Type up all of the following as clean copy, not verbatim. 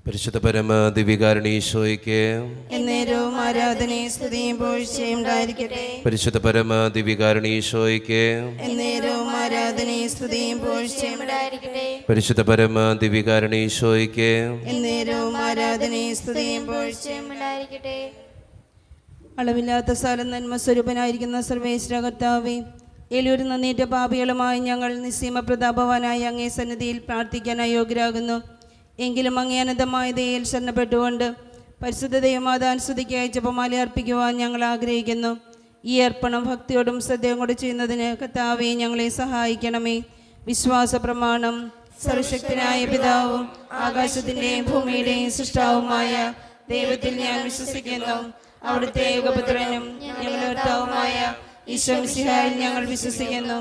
പരിശുദ്ധ പരമ ദിവ്യകാരുണ്യീശോയ്ക്ക് എന്നേരവും ആരാധനയും സ്തുതിയും പുകഴ്ചയും ഉണ്ടായിരിക്കട്ടെ. പരിശുദ്ധ പരമ ദിവ്യകാരുണ്യീശോയ്ക്ക് എന്നേരവും ആരാധനയും സ്തുതിയും പുകഴ്ചയും ഉണ്ടായിരിക്കട്ടെ. പരിശുദ്ധ പരമ ദിവ്യകാരുണ്യീശോയ്ക്ക് എന്നേരവും ആരാധനയും സ്തുതിയും പുകഴ്ചയും ഉണ്ടായിരിക്കട്ടെ. അളവില്ലാത്ത സ്ഥലം നന്മ സ്വരൂപനായിരിക്കുന്ന സർവേശ്വര കർത്താവേ, എളിയൊരു നന്ദിയേറ്റ പാപികളുമായി ഞങ്ങൾ നിസ്സീമ പ്രതാപവാനായി അങ്ങേ സന്നിധിയിൽ പ്രാർത്ഥിക്കാൻ അയോഗ്യരാകുന്നു. എങ്കിലും അങ്ങേ അനന്തമായ ദയയിൽ ശരണപ്പെട്ടുകൊണ്ട് പരിശുദ്ധ ദൈവമാതാൻ സ്തുതിക്ക് അയച്ചപ്പമാല അർപ്പിക്കുവാൻ ഞങ്ങൾ ആഗ്രഹിക്കുന്നു. ഈ അർപ്പണം ഭക്തിയോടും ശ്രദ്ധയും കൂടെ ചെയ്യുന്നതിന് കർത്താവേ ഞങ്ങളെ സഹായിക്കണമേ. വിശ്വാസ പ്രമാണം. സർവശക്തനായ പിതാവും ആകാശത്തിൻ്റെയും ഭൂമിയുടെയും സൃഷ്ടാവുമായ ദൈവത്തിൽ ഞാൻ വിശ്വസിക്കുന്നു. അവിടുത്തെ ഏകപുത്രനും ഞങ്ങളുടെ കർത്താവുമായ ഈശോ മിശിഹായിൽ ഞങ്ങൾ വിശ്വസിക്കുന്നു.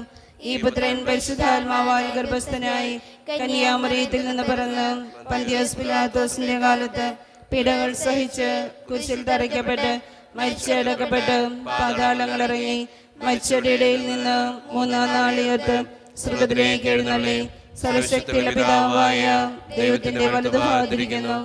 ഈ പുത്രൻ പരിശുദ്ധാത്മാവാൽ ഗർഭസ്ഥനായി കന്യാമറിയത്തിൽ നിന്ന് പിറന്ന് പന്തിയോസ് പിലാത്തോസിന്റെ കാലത്ത് പീഡകൾ സഹിച്ച് കുരിശിൽ തറയ്ക്കപ്പെട്ട് മരിച്ചടക്കപ്പെട്ട് പാതാളങ്ങളിറങ്ങി മരിച്ചവരുടെ ഇടയിൽ നിന്ന് മൂന്നാം നാൾ ഉയർത്ത് സ്വർഗ്ഗത്തിലേക്ക് എഴുന്നള്ളി സർവശക്തിയുള്ള പിതാവായ ദൈവത്തിന്റെ വലതുഭാഗത്തിരിക്കുന്നു.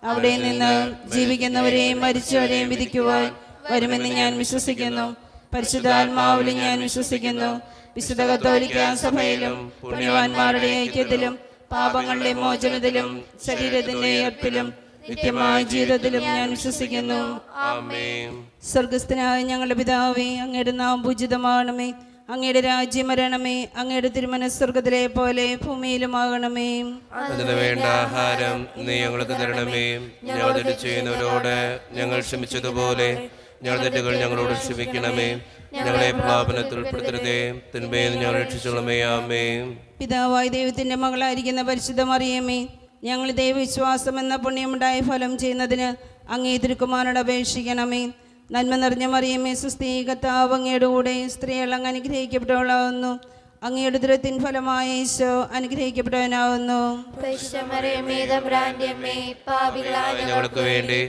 അവിടെ നിന്ന് ജീവിക്കുന്നവരെയും മരിച്ചവരെയും വിധിക്കുവാൻ വരുമെന്ന് ഞാൻ വിശ്വസിക്കുന്നു. പരിശുദ്ധാത്മാവിലും ഞാൻ വിശ്വസിക്കുന്നു. വിശുദ്ധ കത്തോലിക്ക സഭയിലും പുണ്യവാന്മാരുടെ ഐക്യത്തിലും പാപങ്ങളുടെ മോചനത്തിലും ശരീരത്തിന്റെ ഉയർപ്പിലും നിത്യമായ ജീവിതത്തിലും ഞാൻ വിശ്വസിക്കുന്നു. സ്വർഗസ്ഥനായ ഞങ്ങളുടെ പിതാവേ, അങ്ങയുടെ നാമം പൂജിതമാകണമേ. അങ്ങയുടെ രാജ്യം വരണമേ. അങ്ങയുടെ തിരുമനസ്സ് സ്വർഗ്ഗത്തിലെ പോലെ ഭൂമിയിലുമാകണമേ. അതിന് വേണ്ട ആഹാരം നീ ഞങ്ങൾക്ക് തരണമേ. ഞങ്ങൾ തെറ്റ് ചെയ്യുന്നവരോട് ഞങ്ങൾ ക്ഷമിച്ചതുപോലെ ഞങ്ങളുടെ തെറ്റുകൾ ഞങ്ങളോട് ക്ഷമിക്കണമേ. ഞങ്ങളെ പ്രലോഭനത്തിൽ ഉൾപ്പെടുത്തരുതേ, തിന്മയിൽ ഞങ്ങൾ രക്ഷിച്ചുകൊള്ളണമേ. ആമേൻ. പിതാവായ ദൈവത്തിന്റെ മകളായിരിക്കുന്ന പരിശുദ്ധ മറിയമേ, ഞങ്ങൾ ദൈവവിശ്വാസം എന്ന പുണ്യമുണ്ടായ ഫലം ചെയ്യുന്നതിന് അങ്ങേ തിരുക്കുമാരനോട് അപേക്ഷിക്കണമേ. നന്മ നിറഞ്ഞ മറിയമേ, സുസ്ഥീ, കർത്താവ് അങ്ങയുടെ കൂടെ സ്ത്രീകൾ അങ്ങ് അനുഗ്രഹിക്കപ്പെട്ടവളാവുന്നു. അങ്ങയുടെ ഉദരത്തിൻ ഫലമായ ഈശോ അനുഗ്രഹിക്കപ്പെട്ടവനാവുന്നു. ഞങ്ങൾക്ക് വേണ്ടി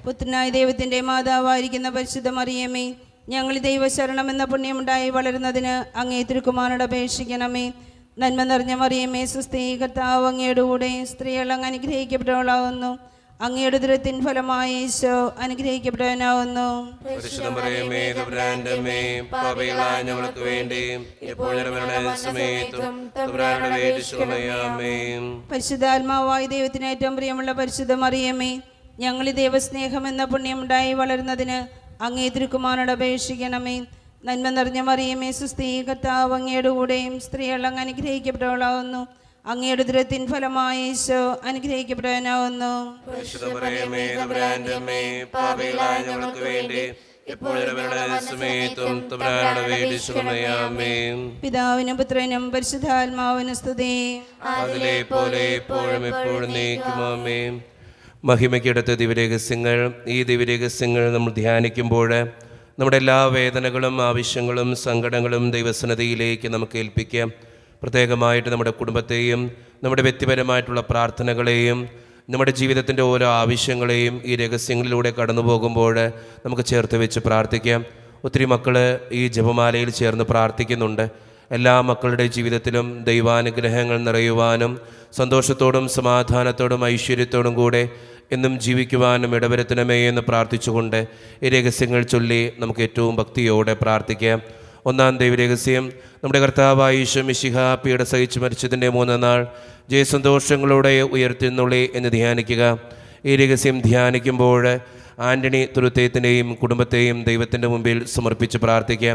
പുത്രനായ ദൈവത്തിന്റെ മാതാവായിരിക്കുന്ന പരിശുദ്ധ മറിയമേ, ഞങ്ങൾ ദൈവശരണം എന്ന പുണ്യമുണ്ടായി വളരുന്നതിന് അങ്ങേ തിരുക്കുമാരനോട് അപേക്ഷിക്കണമേ. നന്മ നിറഞ്ഞ മറിയമേ, സുസ്ഥീ, കർത്താവ് അങ്ങയുടെ കൂടെ സ്ത്രീകൾ അങ്ങ് അനുഗ്രഹിക്കപ്പെട്ടവളാവുന്നു. അങ്ങയുടെ ഉദരത്തിൻ ഫലമായ ഈശോ അനുഗ്രഹിക്കപ്പെട്ടവനാവുന്നു. ഞങ്ങൾക്ക് വേണ്ടി പരിശുദ്ധാത്മാവായ ദൈവത്തിന് ഏറ്റവും പ്രിയമുള്ള പരിശുദ്ധ മറിയമേ, ഞങ്ങൾ ഈ ദൈവസ്നേഹം എന്ന പുണ്യമുണ്ടായി വളരുന്നതിന് അങ്ങേ തിരുക്കുമാരനോട് അപേക്ഷിക്കണമേ. നന്മ നിറഞ്ഞ മറിയമേ, സുസ്ഥീ, കർത്താവ് അങ്ങയുടെ കൂടെയും സ്ത്രീകൾ അങ്ങ് അനുഗ്രഹിക്കപ്പെട്ടവളാവുന്നു. അങ്ങയുടെ ഉദരത്തിൻ ഫലമായ ഈശോ അനുഗ്രഹിക്കപ്പെട്ടവനാവുന്നു. പിതാവിനും പുത്രനും പരിശുദ്ധാത്മാവിനും സ്തുതി. മഹിമയ്ക്കടുത്ത ദിവ്യരഹസ്യങ്ങൾ. ഈ ദിവ്യരഹസ്യങ്ങൾ നമ്മൾ ധ്യാനിക്കുമ്പോൾ നമ്മുടെ എല്ലാ വേദനകളും ആവശ്യങ്ങളും സങ്കടങ്ങളും ദൈവസന്നിധിയിലേക്ക് നമുക്ക് ഏൽപ്പിക്കാം. പ്രത്യേകമായിട്ട് നമ്മുടെ കുടുംബത്തെയും നമ്മുടെ വ്യക്തിപരമായിട്ടുള്ള പ്രാർത്ഥനകളെയും നമ്മുടെ ജീവിതത്തിൻ്റെ ഓരോ ആവശ്യങ്ങളെയും ഈ രഹസ്യങ്ങളിലൂടെ കടന്നു പോകുമ്പോൾ നമുക്ക് ചേർത്ത് വെച്ച് പ്രാർത്ഥിക്കാം. ഒത്തിരി മക്കൾ ഈ ജപമാലയിൽ ചേർന്ന് പ്രാർത്ഥിക്കുന്നുണ്ട്. എല്ലാ മക്കളുടെ ജീവിതത്തിലും ദൈവാനുഗ്രഹങ്ങൾ നിറയുവാനും സന്തോഷത്തോടും സമാധാനത്തോടും ഐശ്വര്യത്തോടും കൂടെ എന്നും ജീവിക്കുവാനും ഇടവരുത്തണമേ എന്ന് പ്രാർത്ഥിച്ചുകൊണ്ട് ഈ രഹസ്യങ്ങൾ ചൊല്ലി നമുക്ക് ഏറ്റവും ഭക്തിയോടെ പ്രാർത്ഥിക്കാം. ഒന്നാം ദൈവരഹസ്യം. നമ്മുടെ കർത്താവായ ഈശോ മിശിഹ പീഡ സഹിച്ച് മരിച്ചതിൻ്റെ 3-ാം നാൾ ജയസന്തോഷങ്ങളോടെ ഉയർത്തുന്നുള്ളേ എന്ന് ധ്യാനിക്കുക. ഈ രഹസ്യം ധ്യാനിക്കുമ്പോൾ ആൻ്റണി തുരുത്തേത്തിൻ്റെയും കുടുംബത്തെയും ദൈവത്തിൻ്റെ മുമ്പിൽ സമർപ്പിച്ച് പ്രാർത്ഥിക്കുക.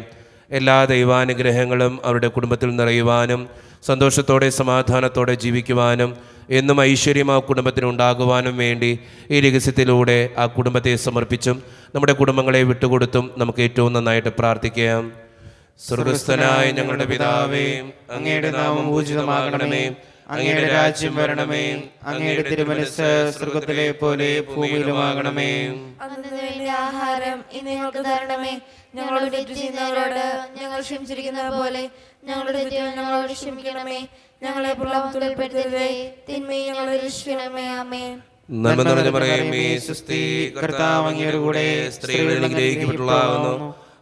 എല്ലാ ദൈവാനുഗ്രഹങ്ങളും അവരുടെ കുടുംബത്തിൽ നിറയുവാനും സന്തോഷത്തോടെ സമാധാനത്തോടെ ജീവിക്കുവാനും എന്നും ഐശ്വര്യം ആ കുടുംബത്തിനുണ്ടാകുവാനും വേണ്ടി ഈ രഹസ്യത്തിലൂടെ ആ കുടുംബത്തെ സമർപ്പിച്ചും നമ്മുടെ കുടുംബങ്ങളെ വിട്ടുകൊടുത്തും നമുക്ക് ഏറ്റവും നന്നായിട്ട് പ്രാർത്ഥിക്കാം. സ്വർഗസ്ഥനായ ഞങ്ങളുടെ പിതാവേ, അങ്ങയുടെ നാമം പൂജിതമാകണമേ. അങ്ങയുടെ രാജ്യം വരണമേ. അങ്ങയുടെ തിരുമനസ്സ് സ്വർഗ്ഗത്തിലെ പോലെ ഭൂമിയിലുമാകണമേ. ആഹാരം ഇന്ന് ഞങ്ങൾക്ക് തരണമേ. ഞങ്ങളോട് തെറ്റ് ചെയ്യുന്നവരോട് ഞങ്ങൾ ക്ഷമിച്ചിരിക്കുന്ന പോലെ ഞങ്ങളുടെ തെറ്റുകൾ ഞങ്ങളോട് ക്ഷമിക്കണമേ. ഞങ്ങളെ പ്രലോഭനത്തിൽ ഉൾപ്പെടുത്തരുതേ, തിന്മയിൽ ഞങ്ങളെ രക്ഷിക്കണമേ. ആമേൻ. നന്മ നിറഞ്ഞ മറിയമേ, സ്വസ്തി, കർത്താവ് അങ്ങയുടെ കൂടെ സ്ത്രീകൾ അനുഗ്രഹിക്കപ്പെട്ടവളാകുന്നു.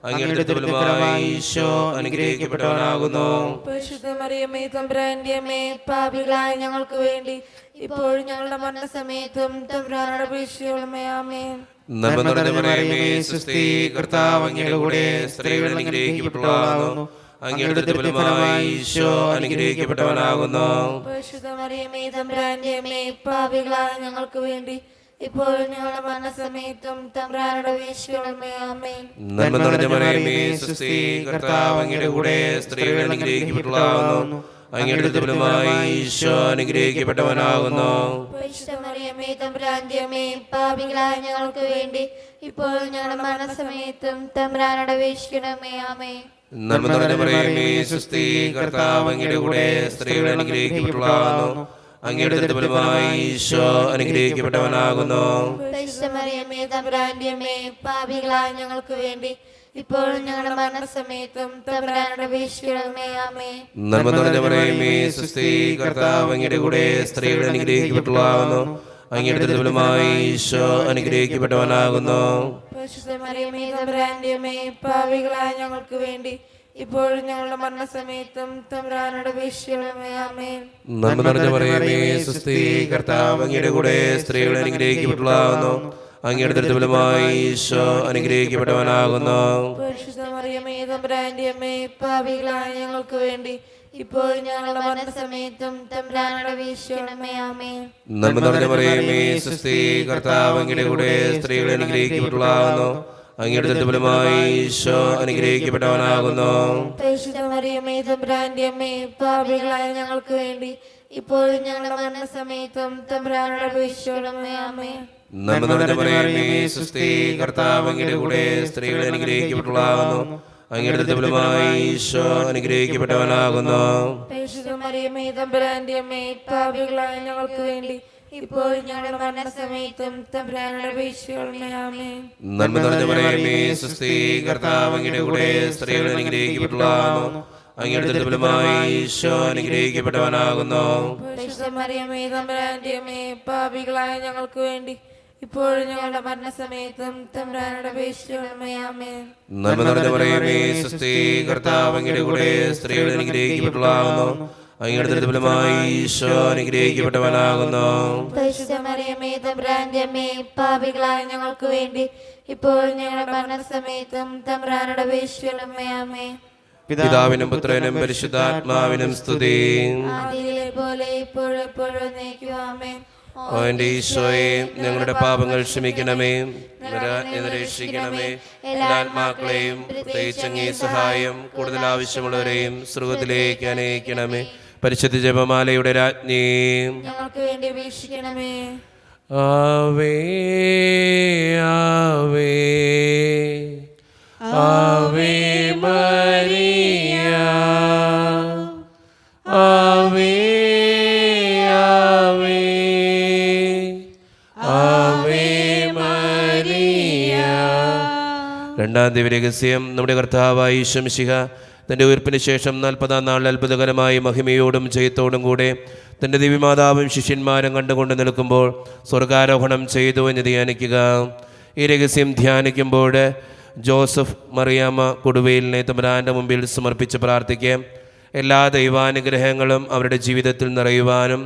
അങ്ങയുടെ ദുർബലമായി ഈശോ അനുഗ്രഹിക്കപ്പെട്ടവനാകുന്നു. പരിശുദ്ധ മറിയമേ തമ്പുരാന്റെ അമ്മേ, പാപികളായ ഞങ്ങൾക്ക് വേണ്ടി ഇപ്പോഴും ഞങ്ങളുടെ മരണസമയത്തും തമ്പുരാനോട് അപേക്ഷിക്കണമേ. ആമേൻ. നന്മ നിറഞ്ഞ മറിയമേ, സ്വസ്തി, കർത്താവ് അങ്ങയുടെ കൂടെ സ്ത്രീകൾ അനുഗ്രഹിക്കപ്പെട്ടവളാകുന്നു. അങ്ങയുടെ ദുർബലമായി ഈശോ അനുഗ്രഹിക്കപ്പെട്ടവനാകുന്നു. പരിശുദ്ധ മറിയമേ തമ്പുരാന്റെ അമ്മേ, പാപികളായ ഞങ്ങൾക്ക് വേണ്ടി ഇപ്പോഴും ഞങ്ങളുടെ മരണസമയത്തും തമ്പുരാനോട് അപേക്ഷിക്കണമേ. ആമേൻ. നന്മ നിറഞ്ഞ മറിയമേ, സ്വസ്തി, കർത്താവ് അങ്ങയുടെ കൂടെ സ്ത്രീകൾ അനുഗ്രഹിക്കപ്പെട്ടവളാകുന്നു. അങ്ങയുടെ ദുർബലമായി ഈശോ അനുഗ്രഹിക്കപ്പെട്ടവനാകുന്നു. പരിശുദ്ധ മറിയമേ തമ്പുരാന്റെ അമ്മേ, പാപികളായ ഞങ്ങൾക്ക് വേണ്ടി ഇപ്പോഴും ഞങ്ങളുടെ മരണസമയത്തും തമ്പുരാനോട് അപേക്ഷിക്കണമേ. ആമേൻ. നന്മ നിറഞ്ഞ മറിയമേ, സ്വസ്തി, കർത്താവ് അങ്ങയുടെ കൂടെ സ്ത്രീകൾ അനുഗ്രഹിക്കപ്പെട്ടവളാകുന്നു. അങ്ങയുടെ ദുർബലമായി ഈശോ അനുഗ്രഹിക്കപ്പെട്ടവനാകുന്നു. പരിശുദ്ധ മറിയമേ തമ്പുരാന്റെ അമ്മേ, പാപികളായ ഞങ്ങൾക്ക് വേണ്ടി ഇപ്പോഴും ഞങ്ങളുടെ മരണസമയത്തും തമ്പുരാനോട് അപേക്ഷിക്കണമേ. ആമേൻ. നന്മ നിറഞ്ഞ മറിയമേ, സ്വസ്തി, കർത്താവ് അങ്ങയുടെ കൂടെ സ്ത്രീകൾ അനുഗ്രഹിക്കപ്പെട്ടവളാകുന്നു. അങ്ങയുടെ ദുർബലമായി ഈശോ അനുഗ്രഹിക്കപ്പെട്ടവനാകുന്നു. പരിശുദ്ധ മറിയമേ തമ്പുരാന്റെ അമ്മേ, പാപികളായ ഞങ്ങൾക്ക് വേണ്ടി ഇപ്പോഴും ഞങ്ങളുടെ മരണസമയത്തും തമ്പുരാനോട് അപേക്ഷിക്കണമേ. ആമേൻ. നന്മ നിറഞ്ഞ മറിയമേ, സ്വസ്തി, കർത്താവ് അങ്ങയുടെ കൂടെ സ്ത്രീകൾ അനുഗ്രഹിക്കപ്പെട്ടവളാകുന്നു. അങ്ങയുടെ ദുർബലമായി ഈശോ അനുഗ്രഹിക്കപ്പെട്ടവനാകുന്നു. പരിശുദ്ധ മറിയമേ തമ്പുരാന്റെ അമ്മേ, പാപികളായ ഞങ്ങൾക്ക് വേണ്ടി ഇപ്പോഴും ഞങ്ങളുടെ മരണസമയത്തും തമ്പുരാനോട് അപേക്ഷിക്കണമേ. ആമേൻ. നന്മ നിറഞ്ഞ മറിയമേ, സ്വസ്തി, കർത്താവ് അങ്ങയുടെ കൂടെ സ്ത്രീകൾ അനുഗ്രഹിക്കപ്പെട്ടവളാകുന്നു. അങ്ങയുടെ ദുർബലമായി ഈശോ അനുഗ്രഹിക്കപ്പെട്ടവനാകുന്നു. പരിശുദ്ധ മറിയമേ തമ്പുരാന്റെ അമ്മേ, പാപികളായ ഞങ്ങൾക്ക് വേണ്ടി ഇപ്പോഴും ഞങ്ങളുടെ മരണസമയത്തും തമ്പുരാനോട് അപേക്ഷിക്കണമേ. ആമേൻ. നന്മ നിറഞ്ഞ മറിയമേ, സ്വസ്തി, കർത്താവ് അങ്ങയുടെ കൂടെ സ്ത്രീകൾ അനുഗ്രഹിക്കപ്പെട്ടവളാകുന്നു. അങ്ങയുടെ ദുർബലമായി ഈശോ അനുഗ്രഹിക്കപ്പെട്ടവനാകുന്നു. പരിശുദ്ധ മറിയമേ തമ്പുരാന്റെ അമ്മേ, പാപികളായ ഞങ്ങൾക്ക് വേണ്ടി ഇപ്പോഴും ഞങ്ങളുടെ മരണസമയത്തും തമ്പുരാനോട് അപേക്ഷിക്കണമേ. ആമേൻ. നന്മ നിറഞ്ഞ മറിയമേ, സ്വസ്തി, കർത്താവ് അങ്ങയുടെ കൂടെ സ്ത്രീകൾ അനുഗ്രഹിക്കപ്പെട്ടവളാകുന്നു. അങ്ങയുടെ ദുർബലമായി ഈശോ അനുഗ്രഹിക്കപ്പെട്ടവനാകുന്നു. പരിശുദ്ധ മറിയമേ തമ്പുരാന്റെ അമ്മേ, പാപികളായ ഞങ്ങൾക്ക് വേണ്ടി ഇപ്പോഴും ഞങ്ങളുടെ മരണസമയത്തും തമ്പുരാനോട് അപേക്ഷിക്കണമേ. ആമേൻ. നന്മ നിറഞ്ഞ മറിയമേ, സ്വസ്തി, കർത്താവ് അങ്ങയുടെ കൂടെ സ്ത്രീകൾ അനുഗ്രഹിക്കപ്പെട്ടവളാകുന്നു. അങ്ങയുടെ ദുർബലമായി ഈശോ അനുഗ്രഹിക്കപ്പെട്ടവനാകുന്നു. പരിശുദ്ധ മറിയമേ തമ്പുരാന്റെ അമ്മേ, പാപികളായ ഞങ്ങൾക്ക് വേണ്ടി ഇപ്പോഴും ഞങ്ങളുടെ മരണസമയത്തും തമ്പുരാനോട് അപേക്ഷിക്കണമേ. ആമേൻ. പിതാവിനും പുത്രനും പരിശുദ്ധാത്മാവിനും സ്തുതി. ആദിയിലെ പോലെ ഇപ്പോഴും എപ്പോഴും എന്നേക്കും. ആമേൻ. ഓ എന്റെ ഈശോയെ, ഞങ്ങളുടെ പാപങ്ങൾ ക്ഷമിക്കണമേ, രക്ഷിക്കണമേ. എല്ലാ ആത്മാക്കളെയും പ്രത്യേകിച്ച് അങ്ങേ സഹായം കൂടുതൽ ആവശ്യമുള്ളവരെയും സ്വർഗ്ഗത്തിലേക്ക് അനയിക്കണമേ. പരിശുദ്ധ ജപമാലയുടെ രാജ്ഞി, ഞങ്ങൾക്ക് വേണ്ടി അപേക്ഷിക്കണമേ. ആവേ ആവേ ആവേ മരിയ, ആവേ ആവേ ആവേ മരിയ. രണ്ടാം ദിവ്യരഹസ്യം, നമ്മുടെ കർത്താവായ ഈശോ മിശിഹ തൻ്റെ ഉയർപ്പിന് ശേഷം 40-ാം നാളിൽ അത്ഭുതകരമായ മഹിമയോടും ജയത്തോടും കൂടെ തൻ്റെ ദിവ്യമാതാവും ശിഷ്യന്മാരും കണ്ടുകൊണ്ട് നിൽക്കുമ്പോൾ സ്വർഗാരോഹണം ചെയ്തു എന്ന് ധ്യാനിക്കുക. ഈ രഹസ്യം ധ്യാനിക്കുമ്പോൾ ജോസഫ് മറിയാമ്മ കൊടുവേലിനെ തമ്പുരാൻ്റെ മുമ്പിൽ സമർപ്പിച്ച് പ്രാർത്ഥിക്കുക. എല്ലാ ദൈവാനുഗ്രഹങ്ങളും അവരുടെ ജീവിതത്തിൽ നിറയുവാനും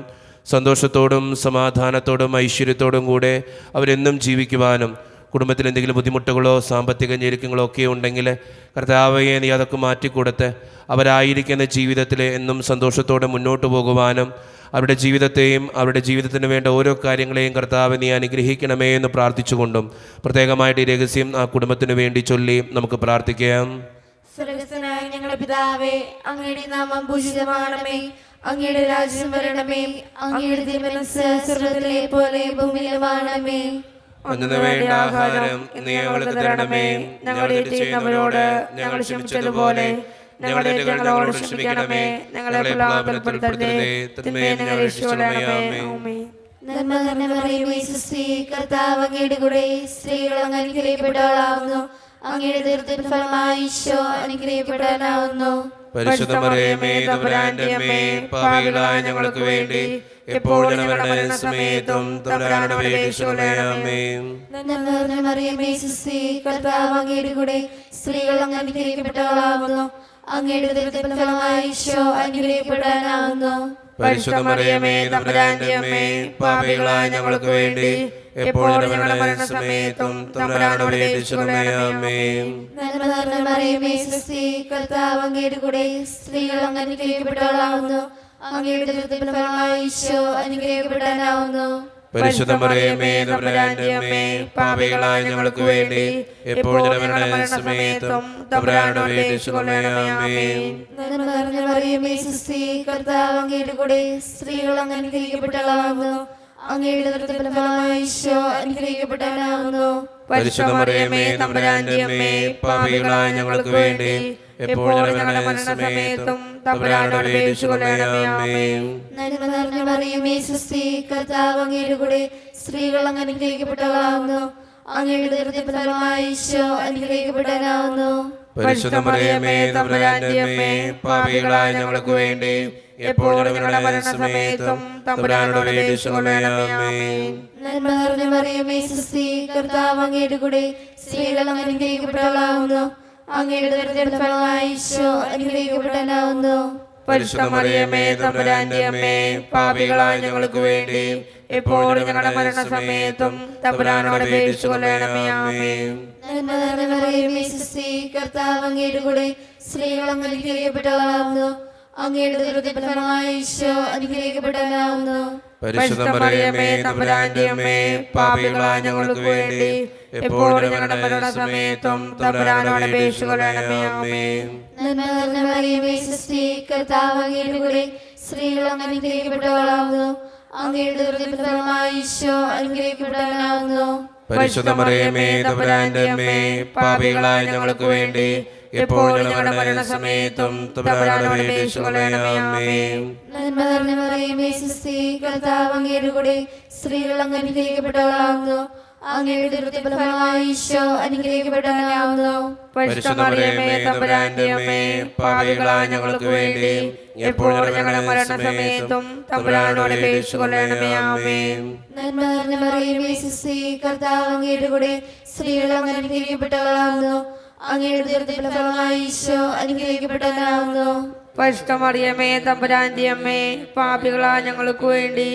സന്തോഷത്തോടും സമാധാനത്തോടും ഐശ്വര്യത്തോടും കൂടെ അവരെന്നും ജീവിക്കുവാനും, കുടുംബത്തിൽ എന്തെങ്കിലും ബുദ്ധിമുട്ടുകളോ സാമ്പത്തിക ഞെരുക്കങ്ങളോ ഒക്കെ ഉണ്ടെങ്കിൽ കർത്താവയെ നീ അതൊക്കെ മാറ്റിക്കൊടുത്ത് അവരായിരിക്കുന്ന ജീവിതത്തിൽ എന്നും സന്തോഷത്തോടെ മുന്നോട്ട് പോകുവാനും അവരുടെ ജീവിതത്തെയും അവരുടെ ജീവിതത്തിന് വേണ്ട ഓരോ കാര്യങ്ങളെയും കർത്താവ് നീ അനുഗ്രഹിക്കണമേ എന്ന് പ്രാർത്ഥിച്ചുകൊണ്ടും പ്രത്യേകമായിട്ട് ഈ രഹസ്യം ആ കുടുംബത്തിന് വേണ്ടി ചൊല്ലി നമുക്ക് പ്രാർത്ഥിക്കാം. സ്വർഗ്ഗസ്ഥനായ ഞങ്ങളുടെ പിതാവേ, അങ്ങയുടെ നാമം പൂജിതമാകണമേ. അങ്ങയുടെ രാജ്യം വരണമേ. അങ്ങയുടെ തിരുമനസ്സ് സ്വർഗ്ഗത്തിലെ പോലെ ഭൂമിയിലുമാകണമേ. അന്നു വേണ്ട ആഹാരം നീ ഞങ്ങൾക്ക് തരണമേ. ഞങ്ങളുടെ ചെയ്യുന്നവരോട് ഞങ്ങൾ ക്ഷമിച്ചതുപോലെ ഞങ്ങളുടെ ഞങ്ങളോട് ക്ഷമിക്കണമേ. ഞങ്ങളെ പ്രലോഭനപ്പെടുത്തരുതേ, തിന്മയിൽ ഞങ്ങളെ രക്ഷിച്ചുകൊള്ളണമേ. നന്മ നിറഞ്ഞ മറിയമേ, സ്വസ്തി, കർത്താവ് അങ്ങയുടെ കൂടെ സ്ത്രീകൾ അങ്ങ് അനുഗ്രഹിക്കപ്പെട്ടവളാകുന്നു. അങ്ങയുടെ ദുരിതത്തിൻ ഫലമായി ഈശോ അനുഗ്രഹിക്കപ്പെട്ടവനാകുന്നു. പരിശുദ്ധ മറിയമേ, തമ്പുരാന്റെ അമ്മേ, പാപികളായ ഞങ്ങൾക്ക് വേണ്ടി എപ്പോഴും ഞങ്ങളുടെ മരണസമയത്തും തമ്പുരാനോട് അപേക്ഷിച്ചുകൊള്ളണമേ. നന്മ നിറഞ്ഞ മറിയമേ സുസ്തി, കർത്താവ് അങ്ങയുടെ കൂടെ സ്ത്രീകൾ അങ്ങ് അനുഗ്രഹിക്കപ്പെട്ടവളാകുന്നു. അങ്ങയുടെ ഉദരത്തിൻ ഫലമായി ഈശോ അനുഗ്രഹിക്കപ്പെടാനാകുന്നു. പരിശുദ്ധ മറിയമേ തമ്പുരാന്റെ അമ്മേ, പാപികളായ ഞങ്ങൾക്ക് വേണ്ടി എപ്പോഴും ഞങ്ങളുടെ മരണസമയത്തും തമ്പുരാനോട് അപേക്ഷിച്ചുകൊള്ളണമേ. നന്മ നിറഞ്ഞ മറിയമേ സുസ്തി, കർത്താവ് അങ്ങയുടെ കൂടെ സ്ത്രീകൾ അങ്ങ് അനുഗ്രഹിക്കപ്പെട്ടവളാകുന്നു. അങ്ങയുടെ ഉദരത്തിൻ ഫലമായി ഈശോ അനുഗ്രഹിക്കപ്പെടാനാകുന്നു. പരിശുദ്ധ മറിയമേ തമ്പുരാന്റെ അമ്മേ, പാപികളായ ഞങ്ങൾക്ക് വേണ്ടി എപ്പോഴും ഞങ്ങളുടെ മരണസമയത്തും തമ്പുരാനോട് അപേക്ഷിച്ചുകൊള്ളണമേ. നന്മ നിറഞ്ഞ മറിയമേ സുസ്തി, കർത്താവ് അങ്ങയുടെ കൂടെ സ്ത്രീകൾ അങ്ങ് അനുഗ്രഹിക്കപ്പെട്ടവളാകുന്നു. അങ്ങയുടെ ഉദരത്തിൻ ഫലമായി ഈശോ അനുഗ്രഹിക്കപ്പെടാനാകുന്നു. പരിശുദ്ധ മറിയമേ തമ്പുരാന്റെ അമ്മേ, പാപികളായ ഞങ്ങൾക്ക് വേണ്ടി എപ്പോഴും ഞങ്ങളുടെ മരണസമയത്തും തമ്പുരാനോട് അപേക്ഷിച്ചുകൊള്ളണമേ. നന്മ നിറഞ്ഞ മറിയമേ സുസ്തി, കർത്താവ് അങ്ങയുടെ കൂടെ സ്ത്രീകൾ അങ്ങ് അനുഗ്രഹിക്കപ്പെട്ടവളാകുന്നു. അങ്ങയുടെ ഉദരത്തിൻ ഫലമായി ഈശോ അനുഗ്രഹിക്കപ്പെടാനാകുന്നു. പരിശുദ്ധ മറിയമേ തമ്പുരാന്റെ അമ്മേ, പാപികളായ ഞങ്ങൾക്ക് വേണ്ടി എപ്പോഴും ഞങ്ങളുടെ മരണസമയത്തും തമ്പുരാനോട് അപേക്ഷിച്ചുകൊള്ളണമേ. നന്മ നിറഞ്ഞ മറിയമേ സുസ്തി, കർത്താവ് അങ്ങയുടെ കൂടെ സ്ത്രീകൾ അങ്ങ് അനുഗ്രഹിക്കപ്പെട്ടവളാകുന്നു. അങ്ങയുടെ ഉദരത്തിൻ ഫലമായി ഈശോ അനുഗ്രഹിക്കപ്പെടാനാകുന്നു. പരിശുദ്ധ മറിയമേ തമ്പുരാന്റെ അമ്മേ, പാപികളായ ഞങ്ങൾക്ക് വേണ്ടി എപ്പോഴും ഞങ്ങളുടെ മരണസമയത്തും തമ്പുരാനോട് അപേക്ഷിച്ചുകൊള്ളണമേ. നന്മ നിറഞ്ഞ മറിയമേ സുസ്തി, കർത്താവ് അങ്ങയുടെ കൂടെ സ്ത്രീകൾ അങ്ങ് അനുഗ്രഹിക്കപ്പെട്ടവളാകുന്നു. അങ്ങയുടെ ഉദരത്തിൻ ഫലമായി ഈശോ അനുഗ്രഹിക്കപ്പെടാനാകുന്നു. പരിശുദ്ധ മറിയമേ തമ്പുരാന്റെ അമ്മേ, പാപികളായ ഞങ്ങൾക്ക് വേണ്ടി എപ്പോഴും ഞങ്ങളുടെ മരണസമയത്തും തമ്പുരാനോട് അപേക്ഷിച്ചുകൊള്ളണമേ. നന്മ നിറഞ്ഞ മറിയമേ സുസ്തി, കർത്താവ് അങ്ങയുടെ കൂടെ സ്ത്രീകൾ അങ്ങ് അനുഗ്രഹിക്കപ്പെട്ടവളാകുന്നു. അങ്ങയുടെ ഉദരത്തിൻ ഫലമായി ഈശോ അനുഗ്രഹിക്കപ്പെടാനാകുന്നു. പരിശുദ്ധ മറിയമേ തമ്പുരാന്റെ അമ്മേ, പാപികളായ ഞങ്ങൾക്ക് വേണ്ടി എപ്പോഴും ഞങ്ങളുടെ മരണസമയത്തും തമ്പുരാനോട് അപേക്ഷിച്ചുകൊള്ളണമേ. നന്മ നിറഞ്ഞ മറിയമേ സുസ്തി, കർത്താവ് അങ്ങയുടെ കൂടെ സ്ത്രീകൾ അങ്ങ് അനുഗ്രഹിക്കപ്പെട്ടവളാകുന്നു. അങ്ങയുടെ ഉദരത്തിൻ ഫലമായി ഈശോ അനുഗ്രഹിക്കപ്പെടാനാകുന്നു. പരിശുദ്ധ മറിയമേ തമ്പുരാന്റെ അമ്മേ, പാപികളായ ഞങ്ങൾക്ക് വേണ്ടി എപ്പോഴും ഞങ്ങളുടെ മരണസമയത്തും തമ്പുരാനോട് അപേക്ഷിച്ചുകൊള്ളണമേ. നന്മ നിറഞ്ഞ മറിയമേ സുസ്തി, കർത്താവ് അങ്ങയുടെ കൂടെ സ്ത്രീകൾ അങ്ങ് അനുഗ്രഹിക്കപ്പെട്ടവളാകുന്നു. അങ്ങയുടെ ഉദരത്തിൻ ഫലമായി ഈശോ അനുഗ്രഹിക്കപ്പെടാനാകുന്നു. പരിശുദ്ധ മറിയമേ തമ്പുരാന്റെ അമ്മേ, പാപികളായ ഞങ്ങൾക്ക് വേണ്ടി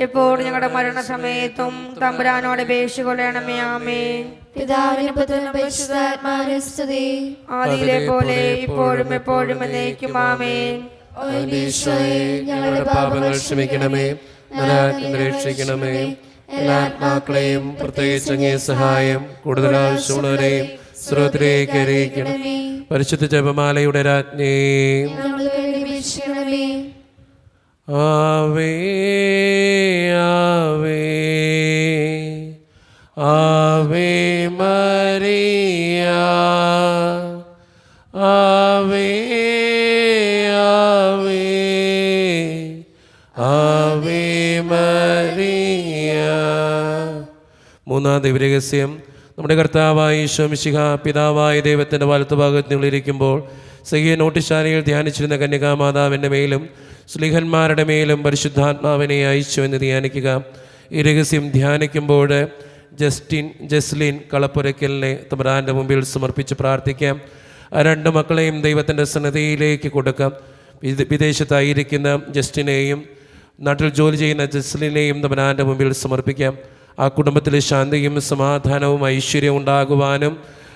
എപ്പോഴും ഞങ്ങളുടെ മരണസമയത്തും തമ്പുരാനോട് അപേക്ഷിച്ചുകൊള്ളണമേ. ആമേൻ. പിതാവിനും പുത്രനും പരിശുദ്ധാത്മാവിനും സ്തുതി. ആദിയിലെ പോലെ ഇപ്പോഴും എപ്പോഴും എന്നേക്കും. ആമേൻ. ഓ ഈശോയെ, ഞങ്ങളുടെ പാപങ്ങൾ ക്ഷമിക്കണമേ, നരകത്തിൽ രക്ഷിക്കണമേ. എല്ലാ ആത്മാക്കളെയും പ്രത്യേകിച്ച് അങ്ങേ സഹായം കൂടുതൽ ആവശ്യമുള്ളവരെയും സ്രോതത്തിലേക്ക് അറിയിക്കണമേ. പരിശുദ്ധ ജപമാലയുടെ രാജ്ഞി ഞങ്ങൾക്ക് വേണ്ടി അപേക്ഷിക്കണമേ. ആവേ ആവേ ആവേ മരിയ, ആവേ ആവേ ആവേ മരിയ. മൂന്നാം ദിവ്യരഹസ്യം. നമ്മുടെ കർത്താവായ ഈശോ മിശിഹാ പിതാവായ ദൈവത്തിൻ്റെ വലത്തുഭാഗത്തിനുള്ളിരിക്കുമ്പോൾ സഹ്യ നോട്ടിശാലയിൽ ധ്യാനിച്ചിരുന്ന കന്യകാമാതാവിൻ്റെ മേലും സ്ലീഹന്മാരുടെ മേലും പരിശുദ്ധാത്മാവിനെ അയച്ചു എന്ന് ധ്യാനിക്കുക. ഈ രഹസ്യം ധ്യാനിക്കുമ്പോൾ ജസ്ലിൻ കളപ്പുരയ്ക്കലിനെ തമ്പുരാൻ്റെ മുമ്പിൽ സമർപ്പിച്ച് പ്രാർത്ഥിക്കാം. ആ രണ്ട് മക്കളെയും ദൈവത്തിൻ്റെ സന്നിധിയിലേക്ക് കൊടുക്കാം. വിദേശത്തായിരിക്കുന്ന ജസ്റ്റിനെയും നാട്ടിൽ ജോലി ചെയ്യുന്ന ജസ്ലിനെയും തമ്പുരാൻ്റെ മുമ്പിൽ സമർപ്പിക്കാം. ആ കുടുംബത്തിൽ ശാന്തിയും സമാധാനവും ഐശ്വര്യവും ഉണ്ടാകുവാനും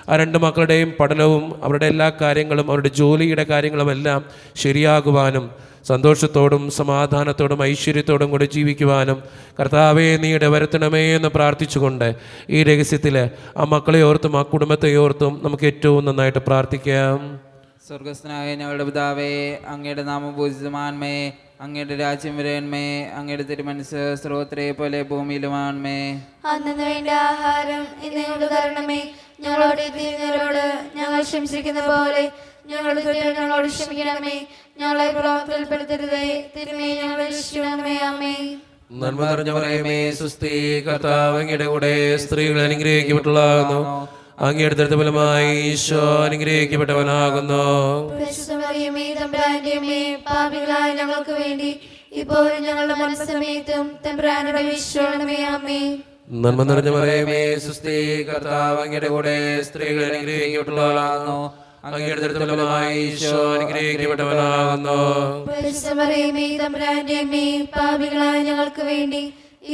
ആ രണ്ട് മക്കളുടെയും പഠനവും അവരുടെ എല്ലാ കാര്യങ്ങളും അവരുടെ ജോലിയുടെ കാര്യങ്ങളുമെല്ലാം ശരിയാകുവാനും സന്തോഷത്തോടും സമാധാനത്തോടും ഐശ്വര്യത്തോടും കൂടെ ജീവിക്കുവാനും കർത്താവേ നീ ഇടവരുത്തണമേ എന്ന് പ്രാർത്ഥിച്ചുകൊണ്ട് ഈ രഹസ്യത്തിൽ ആ മക്കളെ ഓർത്തും ആ കുടുംബത്തെ ഓർത്തും നമുക്ക് ഏറ്റവും നന്നായിട്ട് പ്രാർത്ഥിക്കാം. സ്വർഗസ്ഥനായ ഞങ്ങളുടെ പിതാവേ, അങ്ങയുടെ നാമം പൂജിതമാന്മേ, അങ്ങയുടെ രാജ്യം വരേന്മേ, അങ്ങയുടെ തിരുമനസ് സ്രോതരെ പോലെ ഭൂമിയിലുമാന്മേ. അന്നു വേണ്ട ആഹാരം ഇന്ന് ഞങ്ങൾക്ക് തരണമേ. ഞങ്ങളോട് തിരിഞ്ഞവരോട് ഞങ്ങൾ ക്ഷമിച്ചിരിക്കുന്ന പോലെ ഞങ്ങളുടെ തെറ്റുകൾ ഞങ്ങളോട് ക്ഷമിക്കണമേ. ഞങ്ങളെ പ്രലോഭനത്തിൽ ഉൾപ്പെടുത്തരുതേ, തിന്മയെ ഞങ്ങളെ രക്ഷിക്കണമേ. ആമേൻ. നന്മ നിറഞ്ഞ മറിയമേ സുസ്തി, കർത്താവ് അങ്ങയുടെ കൂടെ സ്ത്രീകൾ അനുഗ്രഹിക്കപ്പെട്ടുള്ളതാകുന്നു. അങ്ങയുടെ ദൃഢഫലമായി ഈശോ അനുഗ്രഹിക്കപ്പെട്ടവനാകുന്നു. പരിശുദ്ധ മറിയമേ തമ്പുരാന്റെ അമ്മേ, പാപികളായ ഞങ്ങൾക്ക് വേണ്ടി ഇപ്പോഴും ഞങ്ങളുടെ മരണസമയത്തും തമ്പുരാനോട് അപേക്ഷിക്കണമേ. ആമേൻ. നന്മ നിറഞ്ഞ മറിയമേ സുസ്ഥി, കർത്താവ് അങ്ങയുടെ കൂടെ സ്ത്രീകൾ അനുഗ്രഹിക്കപ്പെട്ടവളാകുന്നു. അങ്ങയുടെ ദുരിതഫലമായി ഈശോ അനുഗ്രഹിക്കപ്പെട്ടവനാകുന്നു. പരിശുദ്ധ മറിയമേ തമ്പുരാന്റെ അമ്മേ, പാപികളായ ഞങ്ങൾക്ക് വേണ്ടി